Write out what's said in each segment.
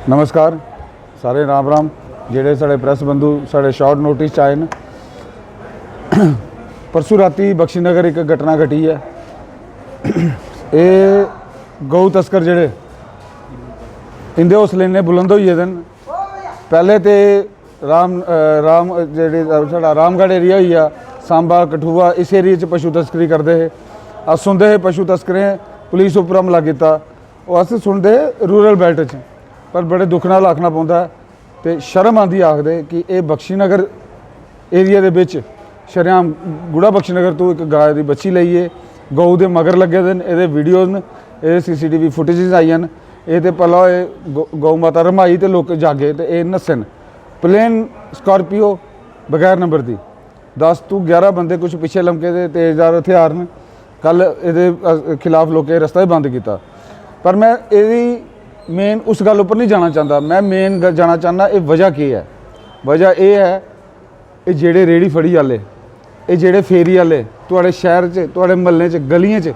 नमस्कार सारे राम राम। जेडे साढ़े प्रैस बंधु साढ़े शॉर्ट नोटिस आए न, परसों राती बख्शीनगर एक घटना घटी है। ये गौ तस्कर जेडे इंदे हौसले ने बुलंद होई गेदे न। पहले तो रामगढ़ एरिया होई गया, सांबा कठुआ, इस एरिए च पशु तस्करी करते हैं। अस सुनते हैं पशु तस्करें पुलिस उपर हमला किया, और अस सुनते हैं रूरल बेल्ट च। पर बड़े दुख नाल आखना पौंदा है तो शर्म आंदी आखदे कि ये बख्शीनगर एरिया दे विच शरेआम गुड़ा बख्शीनगर तो एक गाय की बच्ची लईए, गऊ के मगर लगे दे, ये वीडियोज़ न, ये CCTV फुटेज आई न। ये तो भला गौ माता रमाई तो लोग जागे तो ये नस्सन प्लेन स्कॉर्पियो बगैर नंबर की 10 तो 11 बंदे कुछ पिछे लमके दे तेज़दार हथियार न। कल ये खिलाफ लोगों रस्ता ही बंद किया। पर मैं यदी मेन उस गल उपर नहीं जाना चाहता, मैं मेन जाना चाहना ये वजह की है। वजह यह है ये जेड़े रेहड़ी फड़ी वाले, ये जेड़े फेरी वाले तुहाडे शहर च, तुहाडे महल्ले च, गलियां च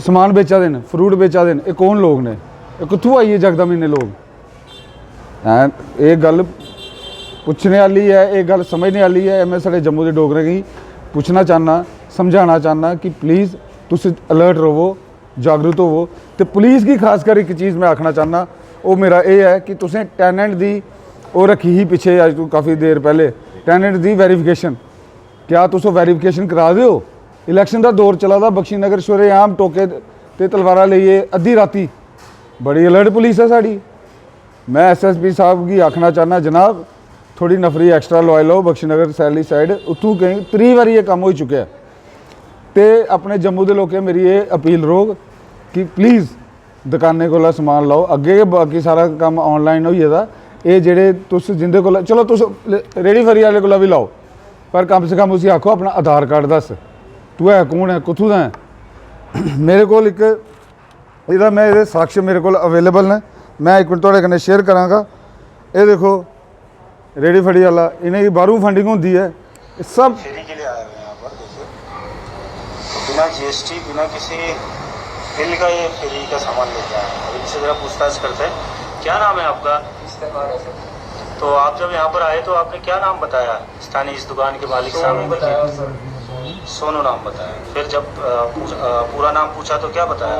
समान बेचा दे, फ्रूट बेचा दे, ये कौन लोग ने? ये कित्थों आई है जकदम इन्ने लोग? हैं ये गल पुछने वाली है, ये गल समझने वाली है। मैं साढ़े जम्मू के डोगरे की पूछना चाहना, समझाना चाहना कि प्लीज़ तुम अलर्ट रहो, जागरूक होवो। तो पुलिस की खासकर एक चीज़ मैं आखना चाहना, वो मेरा ये है कि तुसें टैनेंट की वो रखी ही पिछे अज तो काफ़ी देर पहले टैनेंट की वेरीफिकेशन, क्या तुस वेरीफिकेशन करा दो? इलैक्शन का दौर चला था, बख्शीनगर शुरेआम टोके ते तलवारा लेइए अद्धी राती, बड़ी अलर्ट पुलिस है साड़ी। मैं SSP साहब की आखना चाहना, जनाब थोड़ी नफरी एक्स्ट्रा लवाई लो बख्शीनगर सैली साइड, उत्थों कहीं 3 बारी ये काम हो चुका है। तो अपने जम्मू के लोगों मेरी ये अपील रोग कि प्लीज़ दुकाने को समान लाओ, अगे बाकी सारा काम ऑनलाइन हो गेदा। ये जेडे तुस जिंदे को चलो तुस रेहड़ी फरी वाले को भी लाओ, पर कम से कम उसी आखो अपना आधार कार्ड दस, तू है कौन है, कुत्थों का है। मेरे को एक इहदा मैं ये साक्ष्य मेरे को अवेलेबल ने, मैं एक मिनट थोड़े कन्नै शेयर कराँगा। ये देखो रेहड़ी फड़ी वाला, इन्हें बाहरों फंडिंग होती है सब बिना GST बिना किसी बिल का ये फेरी का सामान लेके आए हैं। अभी इनसे ज़रा पूछताछ करते हैं। क्या नाम है आपका? तो आप जब यहाँ पर आए तो आपने क्या नाम बताया? स्थानीय इस दुकान के मालिक साहब सोनू नाम बताया। फिर जब पूरा नाम पूछा तो क्या बताया?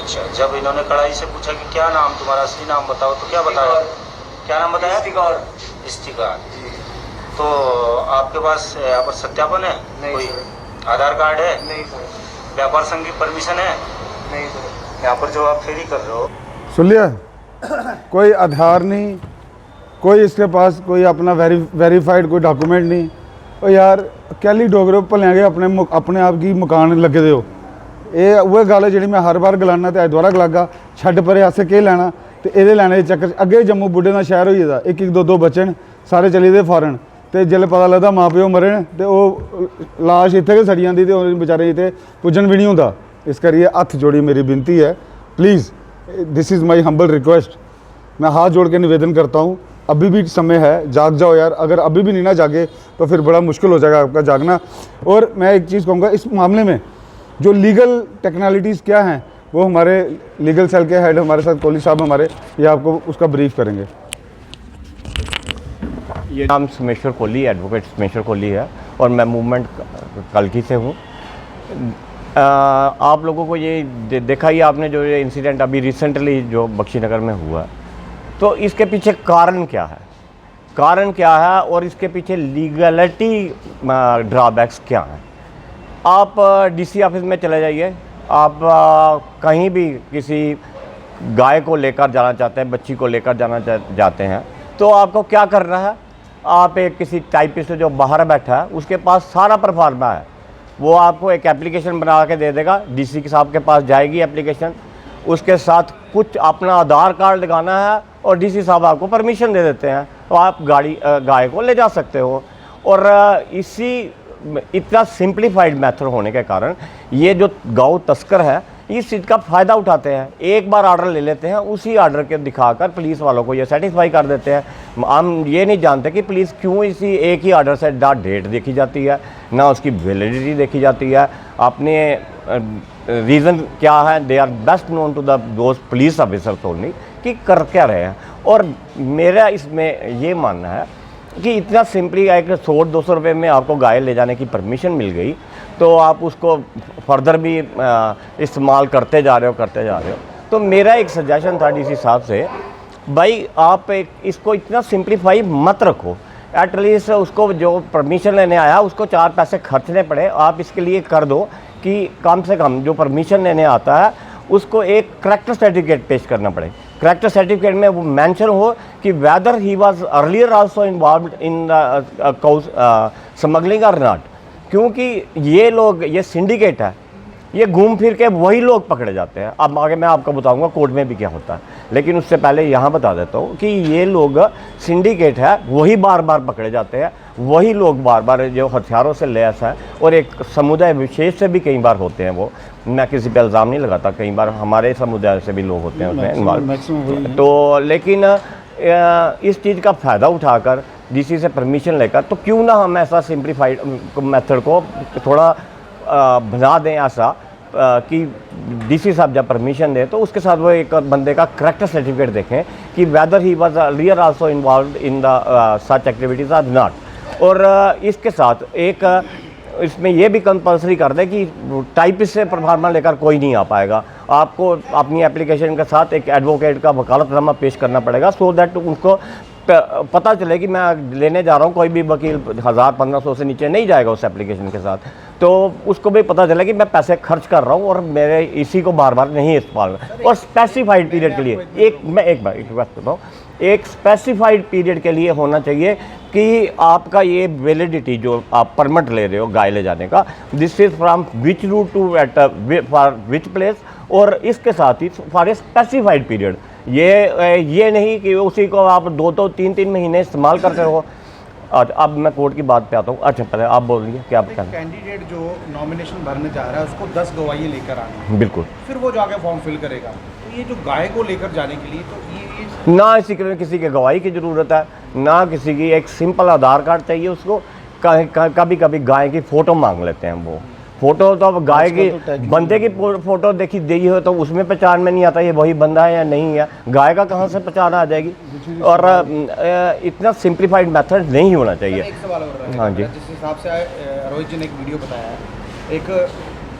अच्छा, जब इन्होंने कड़ाई से पूछा कि क्या नाम तुम्हारा, असली नाम बताओ, तो क्या बताया? क्या नाम बताया? इस्तिकार। तो आपके पास यहाँ पर सत्यापन है? कोई आधार कार्ड है? नहीं सर। व्यापार संघ की परमिशन है? नहीं सर। यहाँ पर जो आप फेरी कर रहे हो, सुन लिया, कोई आधार नहीं, कोई इसके पास कोई अपना वेरीफाइड कोई डॉक्यूमेंट नहीं। और यार कैली डोगरे भलें गए अपने आप की मकान लगे दे हो। ये वह गल है जी मैं हर बार गलाना, तो अज दोबारा गलागा, छड्ड परे असें केह् लैना। तो ये लैने के चक्कर अगे जम्मू बुढ़े का शहर हो गेदा, एक 2 बच्चे न, सारे चली दे फॉरन। तो जिसले पता लगता माँ प्यो मरे न, तो वह लाश इत्थे गै सड़ी जाती, तो बेचारे इत्थे पुज्जन भी नहीं होंदा। इस करिए हत्थ जोड़ी मेरी विनती है, please this is my humble request. मैं हाथ जोड़ के निवेदन करता हूँ, अभी भी समय है, जाग जाओ यार। अगर अभी भी नहीं ना जागे तो फिर बड़ा मुश्किल हो जाएगा आपका जागना। और मैं एक चीज़ कहूँगा, इस मामले में जो लीगल टेक्निकलिटीज़ क्या हैं, वो हमारे लीगल सेल के हेड हमारे साथ कोहली साहब हमारे, ये आपको उसका ब्रीफ करेंगे। ये नाम समेश्वर कोहली, एडवोकेट समेश्वर कोहली है, और मैं मूवमेंट कल्की से हूँ। आप लोगों को ये देखा ही आपने, जो ये इंसिडेंट अभी रिसेंटली जो बख्शीनगर में हुआ, तो इसके पीछे कारण क्या है, कारण क्या है, और इसके पीछे लीगलिटी ड्रॉबैक्स क्या हैं। आप DC ऑफिस में चले जाइए, आप कहीं भी किसी गाय को लेकर जाना चाहते हैं, बच्ची को लेकर जाना चाहते हैं, तो आपको क्या करना है? आप एक किसी टाइपिस्ट जो बाहर बैठा है उसके पास सारा परफॉर्मा है, वो आपको एक एप्लीकेशन बना के दे देगा। DC के साहब के पास जाएगी एप्लीकेशन, उसके साथ कुछ अपना आधार कार्ड लगाना है, और DC साहब आपको परमिशन दे देते हैं, तो आप गाय को ले जा सकते हो। और इतना सिंप्लीफाइड मेथड होने के कारण ये जो गौ तस्कर है इस चीज़ का फ़ायदा उठाते हैं। एक बार ऑर्डर ले लेते हैं, उसी ऑर्डर के दिखाकर पुलिस वालों को ये सेटिस्फाई कर देते हैं। हम ये नहीं जानते कि पुलिस क्यों इसी एक ही ऑर्डर से डेट देखी जाती है, ना उसकी वैलिडिटी देखी जाती है। अपने रीज़न क्या है, they are best known to the those police officers only कि कर क्या रहे हैं। और मेरा इसमें ये मानना है कि इतना सिंपली एक 100-200 रुपये में आपको गाय ले जाने की परमिशन मिल गई तो आप उसको फर्दर भी इस्तेमाल करते जा रहे हो। तो मेरा एक सजेशन था डीसी साहब से, भाई आप इसको इतना सिंप्लीफाई मत रखो। एटलीस्ट उसको जो परमिशन लेने आया उसको 4 पैसे खर्चने पड़े, आप इसके लिए कर दो कि कम से कम जो परमिशन लेने आता है उसको एक करेक्टर सर्टिफिकेट पेश करना पड़े। करेक्टर सर्टिफिकेट में वो मेंशन हो कि whether he was earlier also involved in smuggling और नॉट, क्योंकि ये लोग, ये सिंडिकेट है, ये घूम फिर के वही लोग पकड़े जाते हैं। अब आगे मैं आपको बताऊंगा कोर्ट में भी क्या होता है, लेकिन उससे पहले यहाँ बता देता हूँ कि ये लोग सिंडिकेट है, वही बार बार पकड़े जाते हैं, वही लोग बार बार जो हथियारों से लैस है और एक समुदाय विशेष से भी कई बार होते हैं। वो मैं किसी पे इल्ज़ाम नहीं लगाता, कई बार हमारे समुदाय से भी लोग होते हैं उसमें इन्वॉल्व। तो लेकिन इस चीज़ का फ़ायदा उठाकर डीसी से परमिशन लेकर, तो क्यों ना हम ऐसा सिंप्लीफाइड मेथड को थोड़ा बना दें ऐसा कि डीसी साहब जब परमिशन दें तो उसके साथ वो एक बंदे का करेक्टर सर्टिफिकेट देखें कि whether he was earlier also involved in the such activities or not. और इसके साथ एक इसमें ये भी कंपलसरी कर दें कि टाइपिस्ट से परफार्मा लेकर कोई नहीं आ पाएगा, आपको अपनी एप्लीकेशन के साथ एक एडवोकेट का वकालतनामा पेश करना पड़ेगा, सो दैट उनको पता चले कि मैं लेने जा रहा हूँ। कोई भी वकील 1000-1500 से नीचे नहीं जाएगा उस एप्लीकेशन के साथ, तो उसको भी पता चले कि मैं पैसे खर्च कर रहा हूँ और मेरे इसी को बार बार नहीं इस्तेमाल। और स्पेसिफाइड पीरियड के लिए मैं एक बात करता हूँ, एक स्पेसिफाइड पीरियड के लिए होना चाहिए कि आपका ये वैलिडिटी जो आप परमिट ले रहे हो गाय ले जाने का, this is from which route to at for which place, और इसके साथ ही फॉर ए स्पेसिफाइड पीरियड। ये नहीं कि उसी को आप 2-3 महीने इस्तेमाल करते हो। अब मैं कोर्ट की बात पे आता हूँ। अच्छा पहले आप बोल रही क्या कहना? कैंडिडेट जो नॉमिनेशन भरने जा रहा है उसको 10 गवाही लेकर आनी, बिल्कुल, फिर वो जाके फॉर्म फिल करेगा। तो ये जो गाय को लेकर जाने के लिए, तो ये ना इसी के किसी के गवाही की ज़रूरत है, ना किसी की, एक सिंपल आधार कार्ड चाहिए उसको। कभी कभी गाय की फ़ोटो मांग लेते हैं वो फ़ोटो, तो अब गाय की बंदे की फ़ोटो देखी दी हो तो उसमें पहचान में नहीं आता ये वही बंदा है या नहीं है, गाय का कहाँ से पहचान आ जाएगी। और इतना सिंप्लीफाइड मेथड नहीं होना चाहिए। एक सवाल और है, हाँ जी। जिस हिसाब से रोहित जी ने एक वीडियो बताया है, एक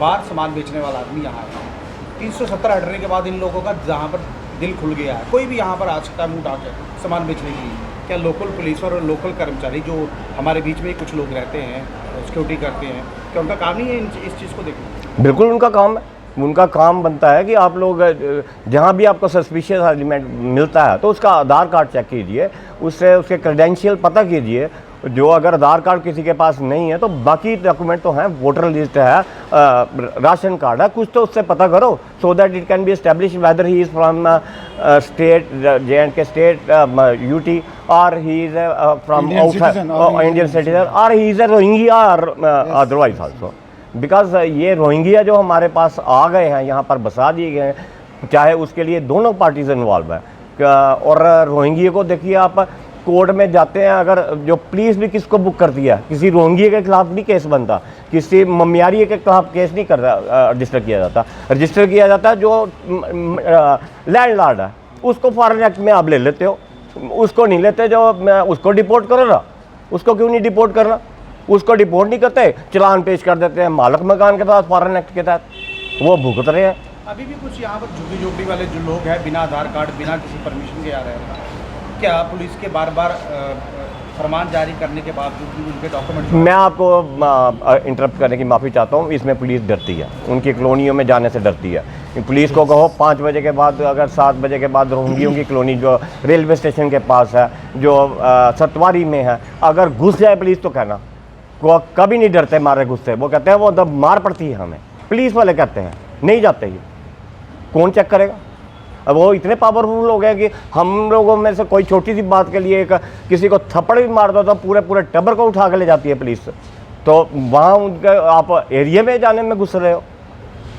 बाहर सामान बेचने वाला आदमी यहाँ है, 370 हटने के बाद इन लोगों का जहाँ पर दिल खुल गया है, कोई भी यहाँ पर आ सकता है मुँह उठा के सामान बेचने के लिए। क्या लोकल पुलिस और लोकल कर्मचारी जो हमारे बीच में कुछ लोग रहते हैं, सिक्योरिटी करते हैं, क्या उनका काम नहीं है इस चीज़ को देखना? बिल्कुल उनका काम है, उनका काम बनता है कि आप लोग जहाँ भी आपको सस्पिशियस एलिमेंट मिलता है तो उसका आधार कार्ड चेक कीजिए, उससे उसके क्रेडेंशियल पता कीजिए। जो अगर आधार कार्ड किसी के पास नहीं है तो बाकी डॉक्यूमेंट तो हैं, वोटर लिस्ट है, राशन कार्ड है, कुछ तो उससे पता करो, so that it can be establish whether he is from state J&K state UT और he is from Indian citizen और ही इज़ ए रोहिंग्या और अदरवाइज आल्सो। बिकॉज ये रोहिंग्या जो हमारे पास आ गए हैं, यहाँ पर बसा दिए गए हैं, चाहे उसके लिए दोनों पार्टीज इन्वॉल्व है। और रोहिंग्या को देखिए, आप कोर्ट में जाते हैं, अगर जो पुलिस भी किसको बुक करती है, किसी रोहिंग्या के खिलाफ नहीं केस बनता, किसी ममियारी के खिलाफ केस नहीं रजिस्टर किया जाता। रजिस्टर किया जाता है जो लैंडलॉर्ड है, उसको फॉरेन एक्ट में आप ले लेते हो, उसको नहीं लेते। जो उसको डिपोर्ट करो ना, उसको क्यों नहीं डिपोर्ट करना? उसको डिपोर्ट नहीं करते, चलान पेश कर देते हैं मालक मकान के पास फॉरेन एक्ट के तहत, वो भुगत रहे हैं। अभी भी कुछ यहाँ पर झुग्गी झोपड़ी वाले जो लोग हैं, बिना आधार कार्ड, बिना किसी परमिशन के आ रहे हैं। क्या पुलिस के बार बार फरमान जारी करने के बावजूद भी उनके डॉक्यूमेंट? मैं आपको इंटरप्ट करने की माफ़ी चाहता हूँ, इसमें पुलिस डरती है, उनकी कॉलोनियों में जाने से डरती है। पुलिस को कहो 5 बजे के बाद, अगर 7 बजे के बाद रोहिंग्यों की कॉलोनी जो रेलवे स्टेशन के पास है, जो सतवारी में है, अगर घुस जाए पुलिस तो कहना, वो कभी नहीं डरते मारे गुस्से, वो कहते हैं वो तब मार पड़ती है हमें, पुलिस वाले कहते हैं नहीं जाते ही, कौन चेक करेगा? अब वो इतने पावरफुल हो गए कि हम लोगों में से कोई छोटी सी बात के लिए किसी को थप्पड़ भी मार दो तो पूरे टब्बर को उठा के ले जाती है पुलिस। तो वहाँ उनके आप एरिया में जाने में घुस रहे हो।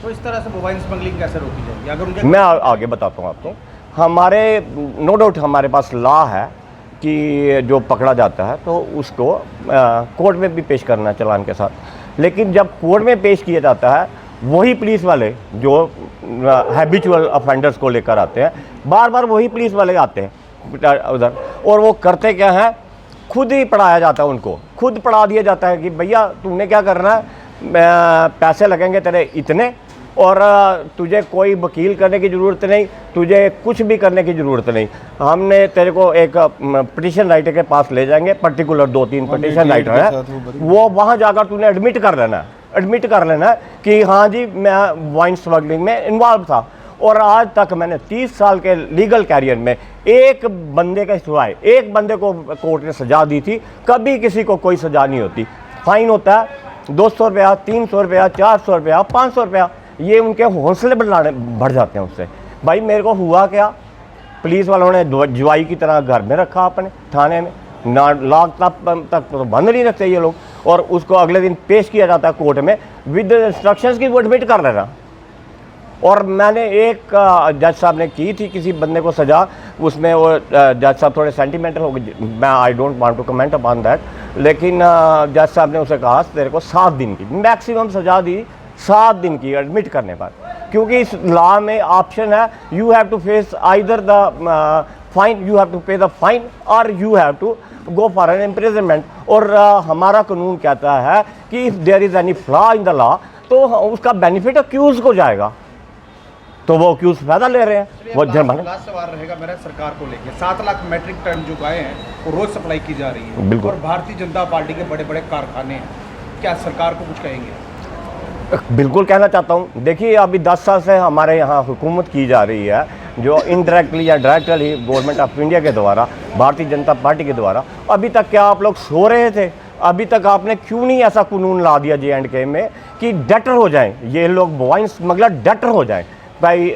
तो इस तरह से मोबाइल स्मगलिंग कैसे रोकी जाएगी? अगर उनके मैं आगे बताता हूँ आपको। हमारे नो डाउट हमारे पास लॉ है कि जो पकड़ा जाता है तो उसको कोर्ट में भी पेश करना चालान के साथ, लेकिन जब कोर्ट में पेश किया जाता है वही पुलिस वाले जो हैबिचुअल ऑफेंडर्स को लेकर आते हैं, बार बार वही पुलिस वाले आते हैं उधर, और वो करते क्या है, खुद ही पढ़ाया जाता है उनको, खुद पढ़ा दिया जाता है कि भैया तूने क्या करना है, पैसे लगेंगे तेरे इतने, और तुझे कोई वकील करने की ज़रूरत नहीं, तुझे कुछ भी करने की ज़रूरत नहीं, हमने तेरे को एक पिटिशन राइटर के पास ले जाएंगे, पर्टिकुलर 2-3 पिटिशन राइटर है, वो वहाँ जाकर तूने एडमिट कर लेना है कि हाँ जी मैं वाइन स्मगलिंग में इन्वॉल्व था। और आज तक मैंने 30 साल के लीगल कैरियर में एक बंदे के सिवाय एक बंदे को कोर्ट ने सज़ा दी थी, कभी किसी को कोई सज़ा नहीं होती। फाइन होता है 200 रुपया, 300 रुपया, 400 रुपया, 500 रुपया, ये उनके हौसले बढ़ जाते हैं उससे। भाई मेरे को हुआ क्या, पुलिस वालों ने जुआई की तरह घर में रखा अपने थाने में, ना लाख तक तो बंद नहीं रखते ये लोग, और उसको अगले दिन पेश किया जाता है कोर्ट में विद इंस्ट्रक्शंस की वो एडमिट कर लेना। और मैंने एक जज साहब ने की थी किसी बंदे को सज़ा, उसमें वो जज साहब थोड़े सेंटिमेंटल हो गए, मैं I don't want to comment upon that, लेकिन जज साहब ने उसे कहा तेरे को 7 दिन की मैक्सिमम सज़ा दी, 7 दिन की एडमिट करने पर, क्योंकि इस लॉ में ऑप्शन है you have to face either the fine, you have to pay the fine और you have to go for an imprisonment. और हमारा कानून कहता है कि if there is any flaw in the law तो उसका बेनिफिट अक्यूज को जाएगा, तो वो अक्यूज फायदा ले रहे हैं, वो जुर्माना। लास्ट सवाल रहेगा मेरा सरकार को लेके, 7 लाख मैट्रिक टन जो गाय हैं वो रोज सप्लाई की जा रही है, बिल्कुल। और भारतीय जनता पार्टी के बड़े बड़े कारखाने हैं, क्या सरकार को कुछ कहेंगे? बिल्कुल कहना चाहता हूँ। देखिए अभी 10 साल से हमारे यहाँ हुकूमत की जा रही है, जो इनडायरेक्टली या डायरेक्टली गवर्नमेंट ऑफ इंडिया के द्वारा, भारतीय जनता पार्टी के द्वारा। अभी तक क्या आप लोग सो रहे थे? अभी तक आपने क्यों नहीं ऐसा कानून ला दिया J&K में कि डटर हो जाएं ये लोग, वाइन स्मगलर डटर हो जाएं भाई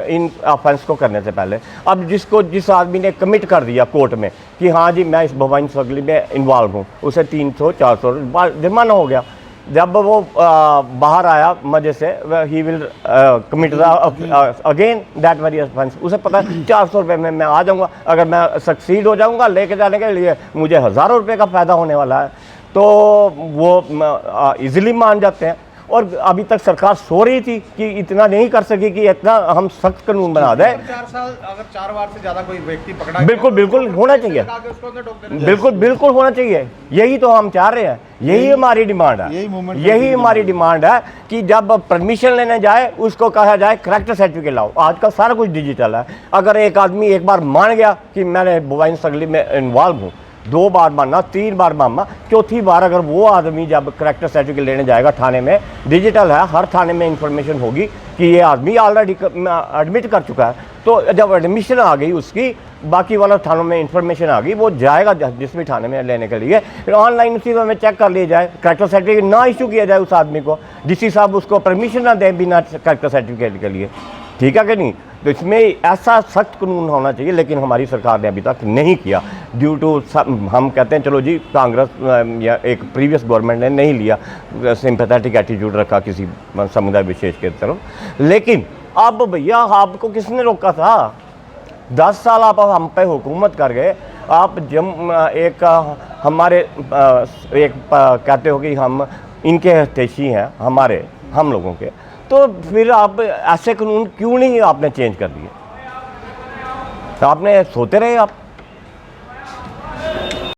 इन ऑफेंस को करने से पहले। अब जिस आदमी ने कमिट कर दिया कोर्ट में कि हाँ जी मैं इस वाइन स्मगलिंग में इन्वॉल्व हूँ, उसे 300-400 जुर्माना हो गया। जब वो बाहर आया मजे से, he will commit again that very offence. उसे पता है 400 रुपये में मैं आ जाऊँगा, अगर मैं सक्सीड हो जाऊँगा लेके जाने के लिए मुझे हज़ारों रुपये का फ़ायदा होने वाला है, तो वो इजीली मान जाते हैं। और अभी तक सरकार सो रही थी कि इतना नहीं कर सकी कि इतना हम सख्त कानून बना दें। 4 साल अगर 4 बार से ज़्यादा कोई व्यक्ति पकड़ा, बिल्कुल होना चाहिए, बिल्कुल होना चाहिए। यही तो हम चाह रहे हैं, यही हमारी डिमांड है, यही हमारी डिमांड है कि जब परमिशन लेने जाए उसको कहा जाए करेक्टर सर्टिफिकेट लाओ। आजकल सारा कुछ डिजिटल है। अगर एक आदमी एक बार मान गया कि मैंने वाइन स्मगलिंग में इन्वॉल्व हूँ, 2 बार मानना, 3 बार मानना, चौथी बार अगर वो आदमी जब करेक्टर सर्टिफिकेट लेने जाएगा थाने में, डिजिटल है, हर थाने में इंफॉर्मेशन होगी कि ये आदमी ऑलरेडी एडमिट कर चुका है। तो जब एडमिशन आ गई उसकी, बाकी वाला थानों में इंफॉर्मेशन आ गई, वो जाएगा जिस भी थाने में लेने के लिए, फिर ऑनलाइन उसी में चेक कर लिया जाए, करेक्टर सर्टिफिकेट ना इशू किया जाए उस आदमी को, डीसी साहब उसको परमिशन ना दें बिना करेक्टर सर्टिफिकेट के लिए, ठीक है कि नहीं। तो इसमें ऐसा सख्त कानून होना चाहिए, लेकिन हमारी सरकार ने अभी तक नहीं किया। ड्यू टू हम कहते हैं चलो जी कांग्रेस या एक प्रीवियस गवर्नमेंट ने नहीं लिया, सिंपैथेटिक एटीट्यूड रखा किसी समुदाय विशेष के तरफ। लेकिन अब भैया आपको किसने रोका था? 10 साल आप हम पे हुकूमत कर गए, आप एक हमारे एक कहते हो कि हम इनके हितैषी हैं, हम लोगों के, तो फिर आप ऐसे कानून क्यों नहीं आपने चेंज कर दिए? आपने सोते रहे आप।